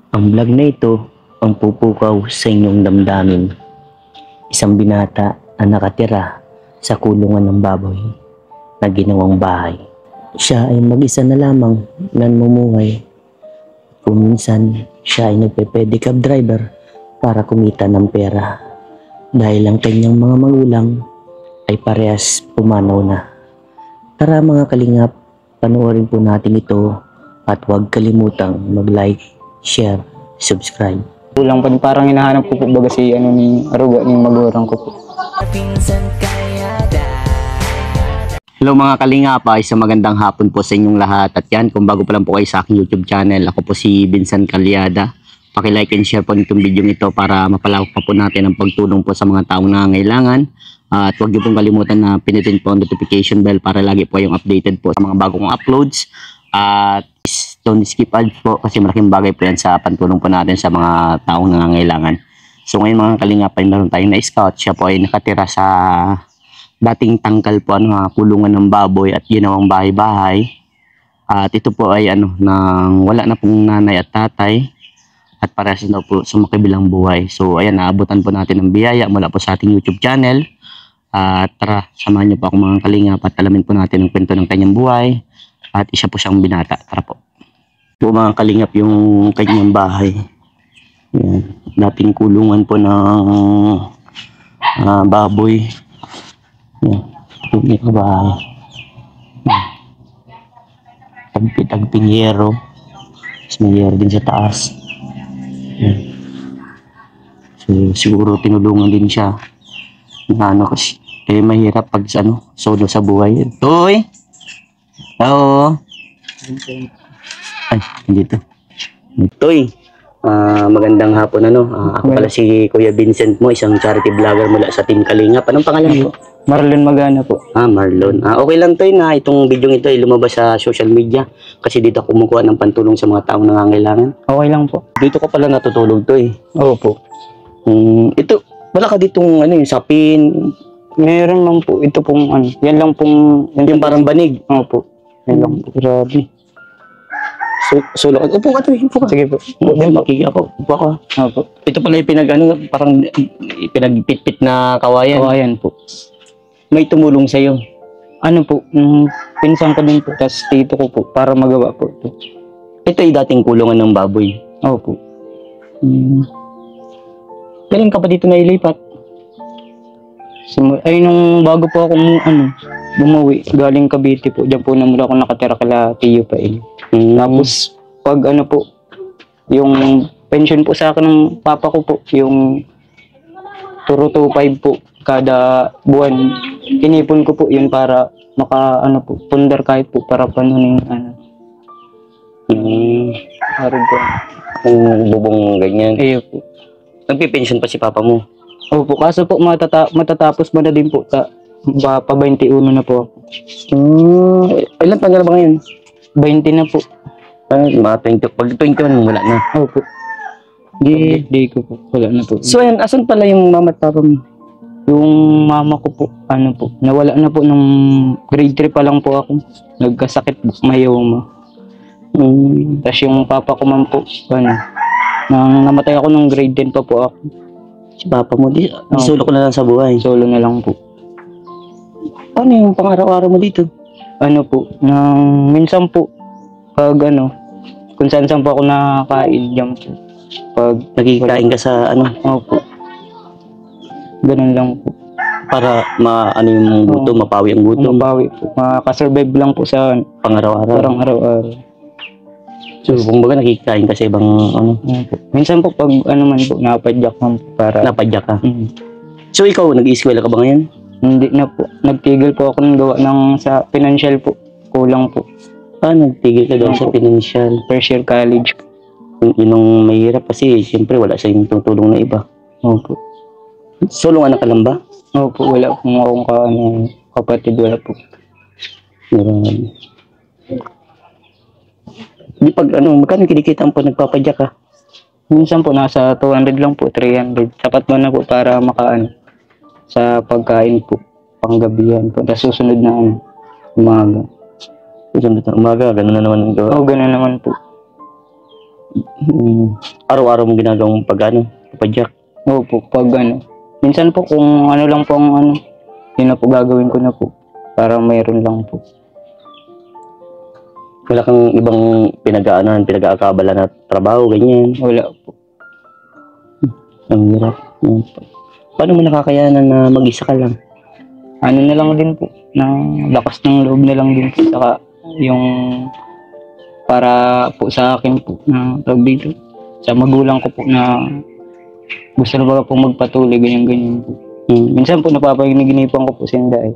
Ang vlog na ito ang pupukaw sa inyong damdamin. Isang binata na nakatira sa kulungan ng baboy na ginawang bahay. Siya ay mag-isa na lamang namumuhay. Kung minsan, siya ay nagpe-pedicab driver para kumita ng pera. Dahil ang kanyang mga magulang ay parehas pumanaw na. Tara mga kalingap, panoorin po natin ito at huwag kalimutang mag-like, share, subscribe. Kulang pa, parang hinahanap ko po baga si ni Aruga, ni magurang ko po. Hello mga kalingap, isang magandang hapon po sa inyong lahat. At yan, kung bago pa lang po kayo sa aking YouTube channel, ako po si Vincent Calyada. Paki-like and share po nitong video ito para mapalawak pa po natin ang pagtulong po sa mga taong nangangailangan. At huwag niyo pong kalimutan na pinutin po ang notification bell para lagi po kayong updated po sa mga bagong uploads. At don't skip ads po kasi malaking bagay po yan sa pantulong po natin sa mga taong nangangailangan. So ngayon mga kalingap, ay meron tayong na-scout. Siya po ay nakatira sa dating tangkal po, kulungan ng baboy at ginawang bahay-bahay. At ito po ay nang wala na pong nanay at tatay at parehas na po sa makabilang buhay. So ayan, naabutan po natin ng biyaya mula po sa ating YouTube channel. At tara, samahan niyo po ako mga kalingap at alamin po natin ang kwento ng kanyang buhay. At isa po siyang binata. Tara po. Po mga kalingap yung kanyang bahay. Yan. Dating kulungan po ng baboy. Yan. Yung bahay. Tagping yero. Tapos may yero din sa taas. Yan. So siguro tinulungan din siya. Kasi mahirap pag solo sa buhay. Toy! Hello. Ay, dito. Toy. Magandang hapon ako pala si Kuya Vincent mo, isang charity vlogger mula sa Team Kalingap. Anong pangalan mo? Marlon Magana po. Marlon. Okay lang Toy na itong video ito ay lumabas sa social media kasi dito ako kumukuha ng pantulong sa mga taong nangangailangan. Okay lang po. Dito ka pala natutulog Toy. Oo po. Ito, wala ka ditong yung sapin. Meron lang po. Ito pong yan lang pong Yung parang banig. Oo po. Yan lang po. Grabe. Solo. Upo ka Toy. Upo ka. Sige po. Makiki ako. Upo ka. Opo. Ito pala yung parang pinagpitpit na kawayan. Kawayan po. May tumulong sa'yo. Ano po, pinsan ko din po, tapos tito ko po, para magawa po ito. Ito ay dating kulungan ng baboy. Opo. Kailan ka pa dito nailipat? Ay, nung bago po ako bumuwi, galing Cavite po, diyan po na mula ako nakatira kala Tiyo pa eh. Tapos, pag po, yung pension po sa akin ng papa ko po, yung 225 po, kada buwan, inipon ko po yun para maka, pundar kahit po, para panunin, harid ko. Kung bubong ganyan. Iyo po. Nagpipension pa si papa mo? Opo, kaso po matatapos mo na din po, pa 21 na po ako. Ilan taon ka na ba ngayon? 20 na po. Mga 20, pag 21 wala na. Opo. Di ko po, wala na po. So ayan, asan pala yung mama at papa mo? Yung mama ko po, nawala na po nung grade 3 pa lang po ako. Nagkasakit po, myoma. Tapos yung papa ko man po, nang namatay ako nung grade 10 pa po ako. Si papa mo, solo ko na lang sa buhay. Solo na lang po. Ano yung pang-araw-araw mo dito? Minsan po, pag kung saan po ako nakakain, dyan po. Pag nagkikain ka sa Opo. Ganun lang po. Para yung gutom, mapawi ang gutom. Mapawi po. Makasurvive lang po sa pang-araw-araw. Parang araw-araw. So, kumbaga nakikikain ka sa ibang Minsan po, pag man po, napadyak man po para... Napadyak ka? So, ikaw, nag-i-eskwela ka ba ngayon? Hindi na po. Nagtigil po ako ng gawa sa financial po. Kulang po. Nagtigil ka daw sa financial. First year college. Yun ang mahirap kasi, siyempre, wala sa inyong tutulong na iba. Opo. Solo anak ka lang ba? Opo, wala pong akong kapatid, wala po. Di pag magkano kinikita po nagpapadyak ka? Minsan po nasa 200 lang po, 300. Sapat mo na po para sa pagkain po, panggabihan po. Tapos susunod na umaga. Susunod na umaga, gano'n na naman ang gawa? Oo, gano'n naman po. Araw-araw mong ginagawang papadyak. Opo, pag ano. Minsan po kung ano lang po ang ano, yun na po gagawin ko na po. Para mayroon lang po. Wala kang ibang pinag-aakabala na trabaho, ganyan. Wala po. Ang hirap. Paano mo nakakayanan na mag-isa ka lang? Ano na lang din po, ng lakas ng loob na lang din po. Saka yung para po sa akin po, na tawag dito, sa magulang ko po na gusto na ba po magpatuloy, ganyan-ganyan po. Minsan po napapaginipan ko po si Inday.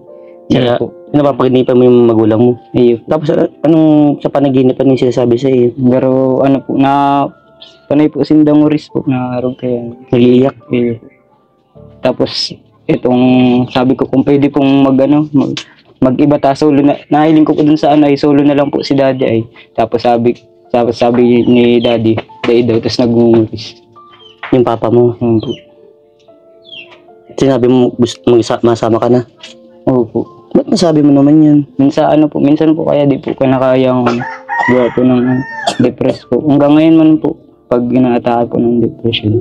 Kaya, napapaginipan mo yung magulang mo. Iyo. Tapos, anong sa panaginip yung sinasabi sa iyo? Pero ano po, na panay po si Danguris po na araw kaya. Nag-iiyak? Iyo. Tapos, itong sabi ko kung pwede pong mag-iba ta solo na, nahiling ko po dun sa ano ay solo na lang po si Daddy ay. Tapos sabi ni Daddy, dahil daw, tapos nag-unguris. Yung papa mo? Sinabi mo masama ka na? Opo. Ba't nasabi mo naman yan? Minsan po kaya di po kanakayang gawa po ng depress po. Hanggang ngayon man po, pag inaatake po ng depression,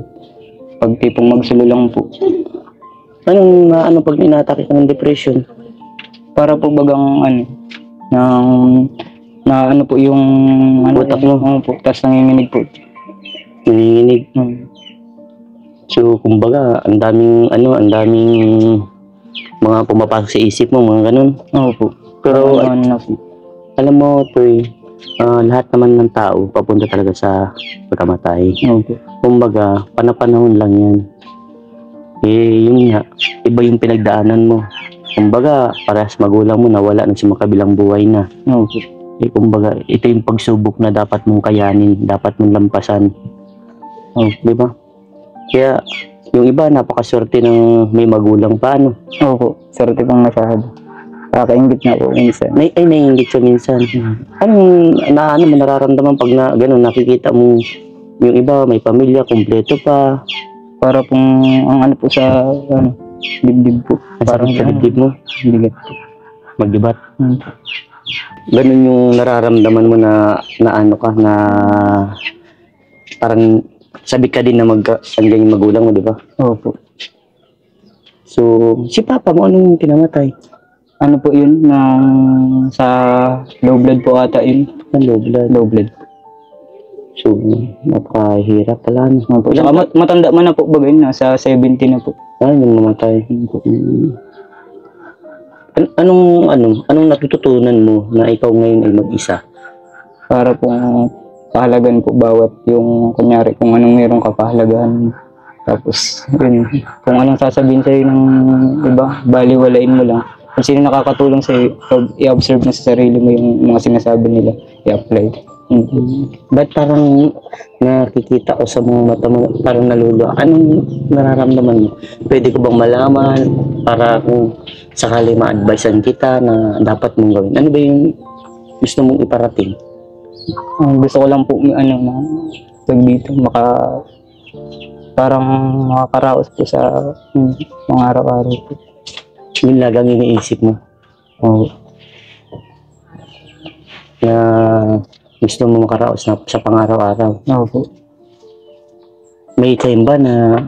pag tipong magsulo lang po. Anong pag inaatake ka ng depression? Para po bagang na po yung utak mo? Po, tapos nanginginig po. Nanginginig? So, kumbaga, ang daming mga pumapasok sa isip mo, mga ganun. Opo. Pero, alam mo, Toy, lahat naman ng tao papunta talaga sa pagkamatay. Opo. Kumbaga, panapanahon lang yan. Yun nga, iba yung pinagdaanan mo. Kumbaga, parehas magulang mo nawala na sa makabilang buhay na. Opo. Kumbaga, ito yung pagsubok na dapat mong kayanin, dapat mong lampasan. Di ba? Kaya, yung iba, napakaswerte ng may magulang pa, ano? Opo, swerte pang masyado. Kakaingit na po minsan. Naiingit siya minsan. Anong mo nararamdaman pag nakikita mo yung iba, may pamilya, kompleto pa? Para pong, ang ano po sa, dibdib po. Parang sa dibdib mo? Bigat po. Magdibat? Ganun yung nararamdaman mo na parang sabik ka din na andyan yung magulang mo, di ba? Opo. So, si papa mo, anong kinamatay? Ano po yun? Sa low blood po ata yun. Low blood? Low blood. So, napakahirap pala. Opo. Saka matanda man na po bagay, nasa 70 na po. Yung mamatay. Anong natututunan mo na ikaw ngayon ay mag-isa? Para pong pahalagan po bawat yung kunyari kung anong mayroong kapahalagahan. Tapos yun, kung anong sasabihin sa'yo ng iba, baliwalain mo lang. Kung sino nakakatulong sa'yo, i-observe mo sa sarili mo yung mga sinasabi nila, i-apply. Ba't parang nakikita ko sa mga mata mo, parang naluluha? Anong nararamdaman mo? Pwede ko bang malaman para kung sakali ma-advisean kita na dapat mong gawin? Ano ba yung gusto mong iparating? Gusto ko lang po dito parang makakaraos po sa mga araw-araw po. Yun lagang iniisip mo? Na gusto mo makaraos na sa pang-araw-araw? Opo. May time ba na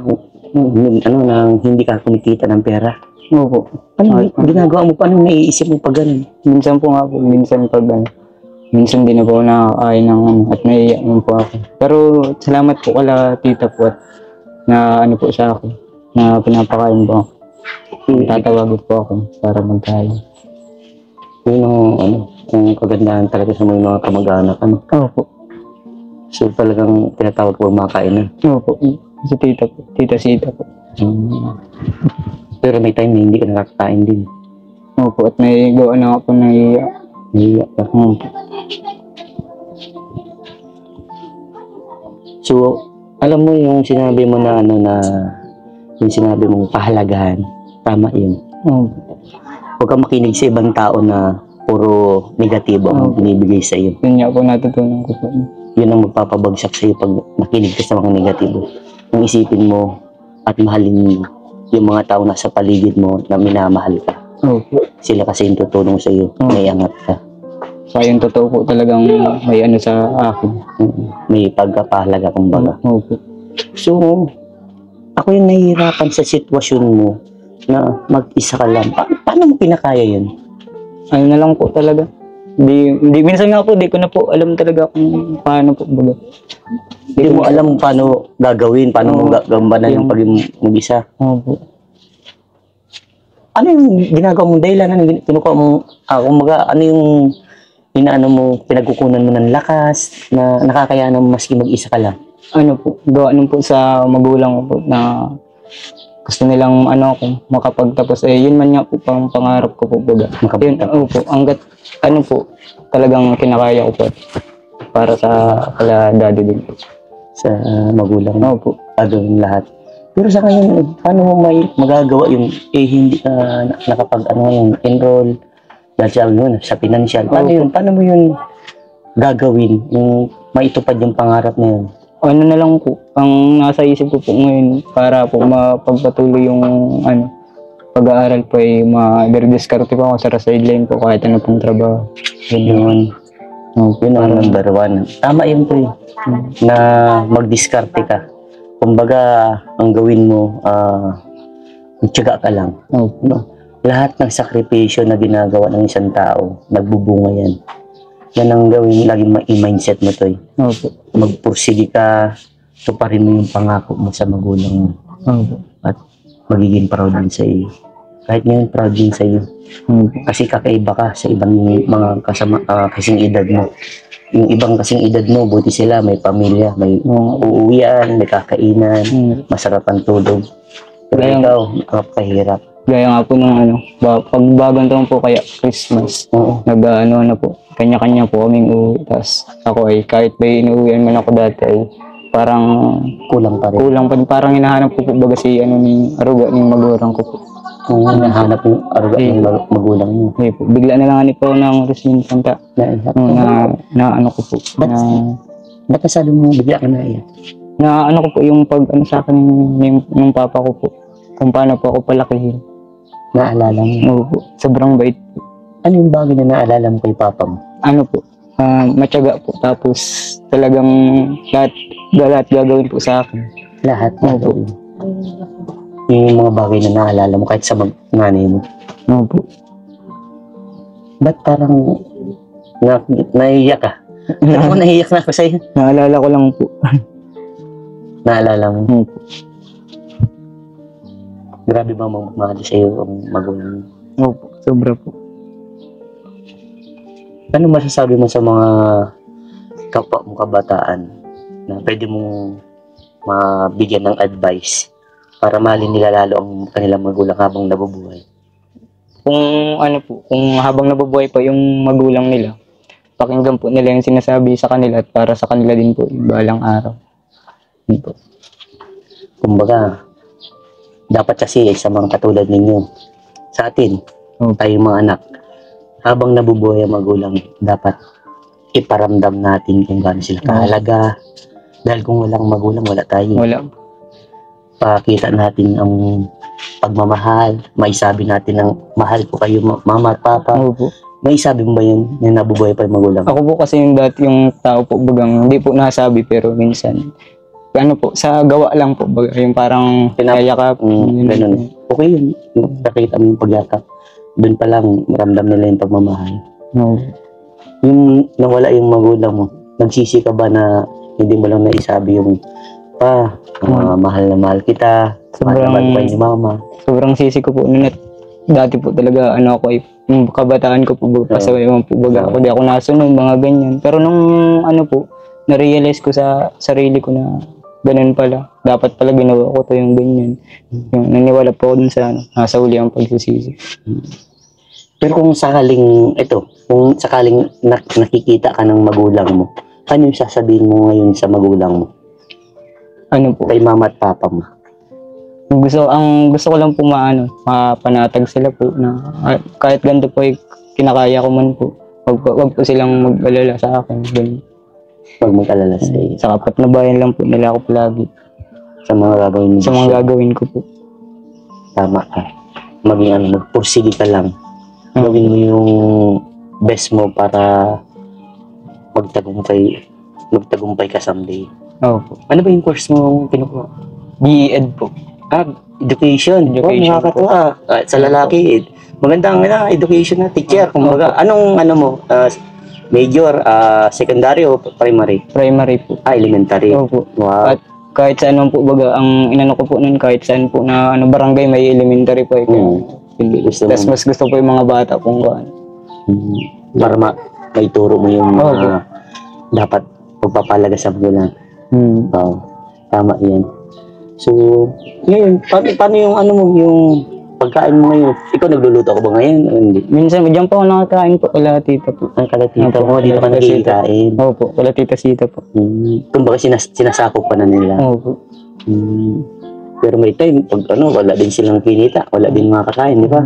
hindi ka kumikita ng pera? Opo. Ginagawa mo? Paano naiisip mo pag ganun? Minsan po nga po, minsan pag minsan din na po nakakain ng at naiiyak naman po ako. Pero salamat po kala tita po at na po sa akin, na pinapakain po ako. Tatawagin po ako para magkain. Yun ang kagandahan talaga sa mga kamag-anak. Opo. So talagang tinatawag po makain na? Opo. Si tita po. Tita Sita po. Pero may time na hindi ka nakakain din? Opo. At may gawa na ako naiiyak. Naiiyak ka? So, alam mo yung sinabi mo na yung sinabi mong pahalagahan, tama yun. Huwag kang makinig sa ibang tao na puro negatibo ang binibigay sa iyo. Yun nga po natutunan ko po. Yun ang magpapabagsak sa iyo pag nakinig ka sa mga negatibo. Kung isipin mo at mahalin mo yung mga tao nasa paligid mo na minamahal ka. Sila kasi yung tutulong sa iyo, may angat ka. Sa yung totoo po talagang may ano sa akin. May pagkapahalaga kumbaga. Opo. So, ako yung nahihirapan sa sitwasyon mo na mag-isa ka lang. Paano mo pinakaya yun? Ano na lang po talaga. Di minsan nga po, di ko na po alam talaga kung paano po baga. Hindi mo alam paano gagawin, paano mo gagambanan yung pag mag-isa. Opo. Ano yung ginagawa mong dahilan? Ano yung kinukuha mo? Kumbaga, ano yung inaano mo, pinagkukunan mo ng lakas na nakakayanan mo maski mag-isa ka lang? Ano po, gawa nun po sa magulang ko po na gusto nilang ano ako makapagtapos. Yun man nga po pang pangarap ko po baga. Yun, opo, hanggat ano po, talagang kinakaya ko po para sa kala daddy din po. Sa magulang mo? Opo. Gagawin lahat. Pero sa ngayon, paano mo may magagawa yung hindi ka enroll dahil sa, sa financial? Paano yun? Paano mo yun gagawin? Yung maitupad yung pangarap na yun? Ano na lang po, ang nasa isip ko po ngayon para po mapagpatuloy yung pag-aaral po ay ma-diskarte po ako sa sideline po kahit ano pong trabaho. Yun. Yun ang number one. Tama yun po na mag-diskarte ka. Kumbaga, ang gawin mo, magtiyaga ka lang. No? Lahat ng sakripisyo na ginagawa ng isang tao, nagbubunga yan. Yan ang gawin, laging mindset mo to. Opo. Magpursige ka, tuparin mo yung pangako mo sa magulang mo. Opo. At magiging proud din sa iyo. Kahit ngayon, proud din sa iyo. Kasi kakaiba ka sa ibang mga kasing edad mo. Yung ibang kasing edad mo, buti sila, may pamilya, may uuwian, may kakainan, masarap ang tulog. Pero ikaw, nakapahirap. Gaya nga po nung pag bagong taon po kaya Christmas, nag-ano na po, kanya-kanya po kaming uwi. Tapos ako ay kahit ba inuwian man ako dati ay parang kulang pa rin. Kulang pa rin. Parang hinahanap ko po baga si ni aruga ng magulang ko po. Kung hinahanap yung aruga ng magulang mo. Po. Bigla na lang po ng Rismin Santa na ano ko po. Ba't nasabi mo bigla ka na iyan? Na ano ko po yung pag sa akin ng papa ko po. Kung paano po ako palakihin. Naalala mo? Opo, sobrang bait po. Ano yung bagay na naalala mo kay papa mo? Ano po, matyaga po. Tapos talagang lahat gagawin po sa akin. Lahat gagawin. Yung mga bagay na naalala mo kahit sa nanay mo? Opo. Ba't parang naiiyak ka? Ako naiiyak na ako sa'yo. Naalala ko lang po. Naalala mo? Opo. Grabe ba magmahal sa'yo ang magulang mo? Opo, sobra po. Ano masasabi mo sa mga kapwa mong kabataan na pwede mong mabigyan ng advice para mahalin nila lalo ang kanilang magulang habang nabubuhay? Kung ano po, kung habang nabubuhay pa yung magulang nila, pakinggan po nila yung sinasabi sa kanila at para sa kanila din po yung balang araw. Yun po. Kumbaga, dapat kasi sa mga katulad ninyo, sa atin, tayong mga anak, habang nabubuhay ang magulang, dapat iparamdam natin kung gaano sila kahalaga. Dahil kung walang magulang, wala tayo. Wala. Pakita natin ang pagmamahal, maisabi natin ang mahal ko kayo, mama at papa. Opo. Maisabi mo ba yun, na nabubuhay pa yung magulang? Ako po kasi yung dati yung tao po bagang hindi po nasabi pero minsan ano po, sa gawa lang po, yung parang pinayakap. Ganun. Okay yun. Nakita mo yung pagyakap. Doon pa lang, maramdam nila yung pagmamahal. No. Yung nawala yung magulang mo, nagsisi ka ba na hindi mo lang naisabi yung mahal na mahal kita, mahal na mahal ni mama? Sobrang sisi ko po. Dati po talaga, yung kabataan ko po, pasaway po baga ako. Di ako nasunod, mga ganyan. Pero nung na-realize ko sa sarili ko na ganun pala. Dapat pala ginawa ko to yung ganyan. Yung naniwala po ako dun sa nasa uli ang pagsisisi. Pero kung sakaling nakikita ka ng magulang mo, ano yung sasabihin mo ngayon sa magulang mo? Ano po? Kay mama at papa mo? Gusto ko lang po mapanatag sila po na kahit ganito po ay kinakaya ko man po. Wag po silang mag-alala sa akin. Ganun. Huwag mag-alala sa iyo. Sa kapat na bayan lang po nila ako palagi. Sa mga gagawin mo? Sa mga gagawin ko po. Tama ka. Magpursige ka lang. Gawin mo yung best mo para magtagumpay ka someday. Opo. Ano ba yung course mo kinukuha? BEd po. Education. Education Nakakatuwa. Sa lalaki, magandang education na teacher. Kumbaga, anong mo? Major, secondary o primary? Primary po. Elementary. Opo. Wow. At kahit saan man po, baga, ang inano ko po nun, kahit saan po na barangay, may elementary po. Gusto Tapos mo. mas gusto po yung mga bata kung gaano. Para may turo mo yung dapat pagpapalaga sa magulang. Wow. Tama yan. So, ngayon, paano yung yung pagkain mo ngayon? Ikaw nagluluto ka ba ngayon o hindi? Minsan, diyan po ako nakakain po, kala tita po. Ang kala tita mo, dito ka kala tita. nakikikain. Opo, kala tita Sita po. Kumbaga sinasakop pa na nila. Opo. Pero may time, pag wala din silang kinita, wala din makakain, di ba?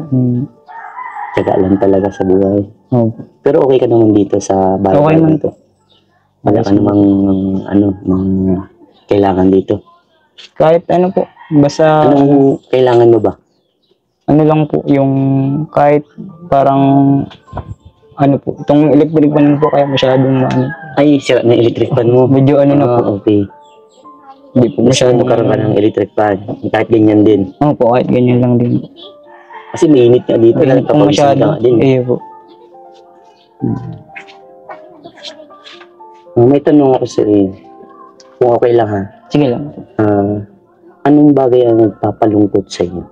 Tsaga lang talaga sa buhay. Opo. Pero okay ka naman dito sa bahay Okay man. dito. Wala ka namang mga kailangan dito. Kahit ano po, basta Anong kailangan mo ba? ano lang po, yung kahit parang ano po, itong electric pan po kaya masyadong Ay, sira na electric fan mo. medyo ano na po, Okay. hindi po Gusto masyadong mo karoon ka ng electric fan. Kahit ganyan din. Opo, kahit ganyan lang din. Kasi mainit nga dito. Mainit po Nagpapawisan masyado. ka nga din. Po. May tanong ako sa iyo. Kung okay lang ha. Sige lang. Anong bagay ang nagpapalungkot sa iyo?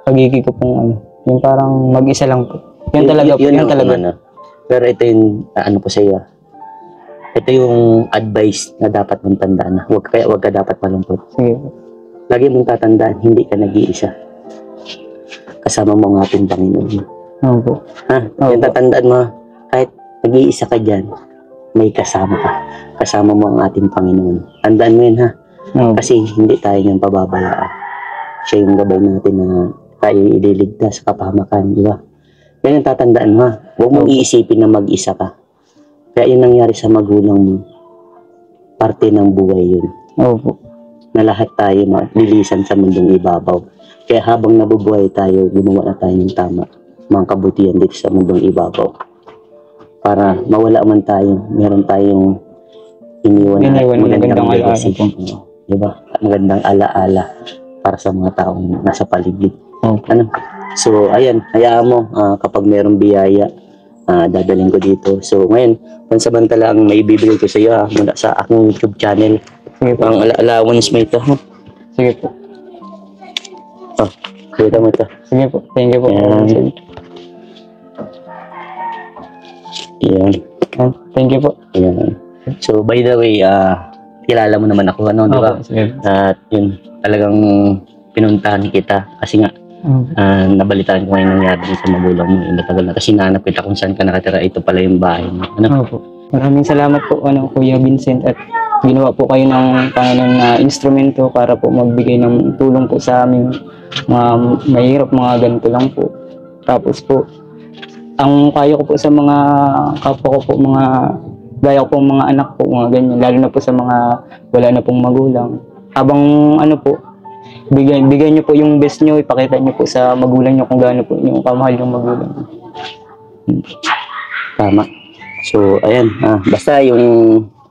Pagiging ko pong yung parang mag-isa lang po. Yun talaga po, yun ang talaga. Pero ito yung ko sa iyo. Ito yung advice na dapat mong tandaan na wag ka dapat malungkot. Sige po. Lagi mong tatandaan, hindi ka nag-iisa. Kasama mo ang ating Panginoon. Opo. Yung tatandaan mo, kahit nag-iisa ka dyan, may kasama ka. Kasama mo ang ating Panginoon. Tandaan mo yun ha. Kasi hindi tayo niyang pababayaan. Siya yung gabay natin na tayo ililigtas sa kapahamakan, di ba? Yan ang tatandaan mo ha. Huwag mong iisipin na mag-isa ka. Kaya yun nangyari sa magulang mo. Parte ng buhay yun. Opo. Na lahat tayo malilisan sa mundong ibabaw. Kaya habang nabubuhay tayo, gumawa na tayo ng tama. Mga kabutihan dito sa mundong ibabaw. Para mawala man tayo, meron tayong iniwan na magandang legacy. Diba? Magandang alaala para sa mga taong nasa paligid. So, ayan, hayaan mo kapag merong biyaya, dadalhin ko dito. So, ngayon, pansamantala ang may bibigay ko sa iyo mula sa aking YouTube channel. Ang allowance mo ito. Sige po. Kita mo ito. Sige po. Thank you po. Yan. Thank you po. Yan. So, by the way, kilala mo naman ako, di ba? At yun, talagang pinuntahan kita kasi nga, nabalitaan ko ngayon nangyari sa magulang mo. Matagal na kasi nahanap kita kung saan ka nakatira. Ito pala yung bahay mo. Maraming salamat po, Kuya Vincent, at ginawa po kayo ng Panginoon na instrumento para po magbigay ng tulong po sa aming mga mahirap, mga ganito lang po. Tapos po, ang payo ko po sa mga kapwa ko po, mga gaya ko pong mga anak po, mga ganyan, lalo na po sa mga wala na pong magulang. Habang bigay niyo po yung best niyo, ipakita niyo po sa magulang niyo kung gaano po yung kamahal yung magulang. Tama. So, ayan, basta yung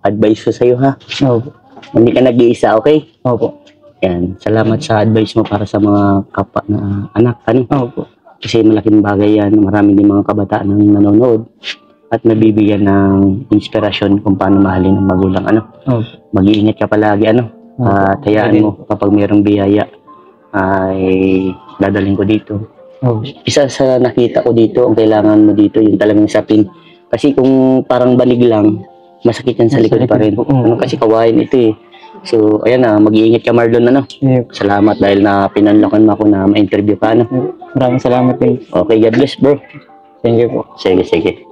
advice ko sa'yo ha. Opo. Hindi ka nag-iisa, okay? Opo. Yan. Salamat sa advice mo para sa mga kapwa na anak. Opo. Kasi malaking bagay yan. Marami din mga kabataan ang nanonood at nabibigyan ng inspirasyon kung paano mahalin ang magulang. Mag-iingat ka palagi. At hayaan mo kapag mayroong biyaya ay dadalhin ko dito. Isa sa nakita ko dito, ang kailangan mo dito, yung talagang sapin. Kasi kung parang balig lang, masakit yan sa likod pa rin. Kasi kawain ito eh. So, ayan mag-iingat ka Marlon. Salamat dahil na pinanlakan mo ako na ma-interview ka. Maraming salamat din. Okay, God bless bro. Thank you po. Sige.